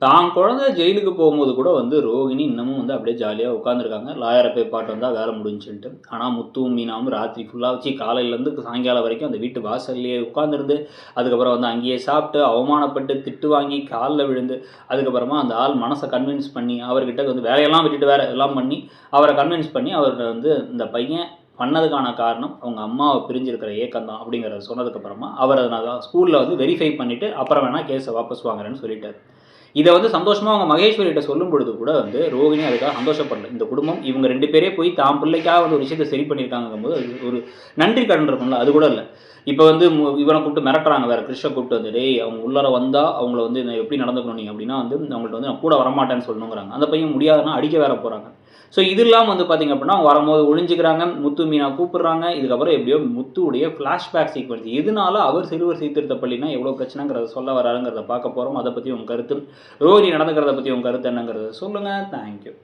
தான் குழந்தை ஜெயிலுக்கு போகும்போது கூட வந்து ரோகிணி இன்னமும் வந்து அப்படியே ஜாலியாக உட்காந்துருக்காங்க. லாயரை போய் பாட்டு வந்தா வேலை முடிஞ்சுன்ட்டு. ஆனால் முத்துவும் மீனாவும் ராத்திரி ஃபுல்லா வச்சு காலையிலேருந்து சாயங்காலம் வரைக்கும் அந்த வீட்டு வாசல்லையே உட்காந்துருந்து, அதுக்கப்புறம் வந்து அங்கேயே சாப்பிட்டு, அவமானப்பட்டு, திட்டு வாங்கி, காலில் விழுந்து, அதுக்கப்புறமா அந்த ஆள் மனசை கன்வின்ஸ் பண்ணி, அவர்கிட்ட வந்து வேலையெல்லாம் விட்டுட்டு வேற எல்லாம் பண்ணி, அவரை கன்வின்ஸ் பண்ணி அவர்கிட்ட வந்து இந்த பையன் பண்ணதுக்கான காரணம் அவங்க அம்மாவை பிரிஞ்சிருக்கிற ஏக்கம் தான் அப்படிங்கிறத சொன்னதுக்கப்புறமா அவர் நான் ஸ்கூலில் வந்து வெரிஃபை பண்ணிவிட்டு அப்புறம் வேணால் கேஸை வாபஸ் வாங்குறேன்னு சொல்லிட்டார். இதை வந்து சந்தோஷமாக அவங்க மகேஸ்வரிகிட்ட சொல்லும் பொழுது கூட வந்து ரோகிணி அதுக்காக சந்தோஷப்படல. இந்த குடும்பம் இவங்க 2 பேரே போய் தான் பிள்ளைக்காக வந்து ஒரு விஷயத்தை சரி பண்ணியிருக்காங்கும் போது அது ஒரு நன்றி கடன் இருக்கும்ல, அது கூட இல்லை. இப்போ வந்து இவனை கூப்பிட்டு மிரட்டுறாங்க வேற, கிறிஷை கூப்பிட்டு வந்து டேய் அவங்க உள்ளார வந்தால் அவங்கள வந்து எப்படி நடந்துக்கணும் நீ அப்படின்னா வந்து அவங்கள்ட்ட வந்து நான் கூட வரமாட்டேன்னு சொல்லணுங்கிறாங்க. அந்த பையன் முடியாதுன்னா அடிக்க வேற போகிறாங்க. ஸோ இது இல்லாமல் வந்து பார்த்திங்க அப்படின்னா அவங்க வரும்போது ஒழிஞ்சிக்கிறாங்க, முத்து மீனா கூப்பிடுறாங்க. இதுக்கப்புறம் எப்படியோ முத்துவுடைய ஃப்ளாஷ்பேக் சீக்வன்ஸ் எதனால அவர் சிறுவர் சீர்திருத்த பள்ளினா எவ்வளோ பிரச்சனைங்கிறத சொல்ல வராருங்கிறத பார்க்க போகிறோம். அதை பற்றி உங்கள் கருத்து, ரோஹிணி நடந்துக்கிறத பற்றி உங்கள் கருத்து என்னங்கிறத சொல்லுங்கள். தேங்க்யூ.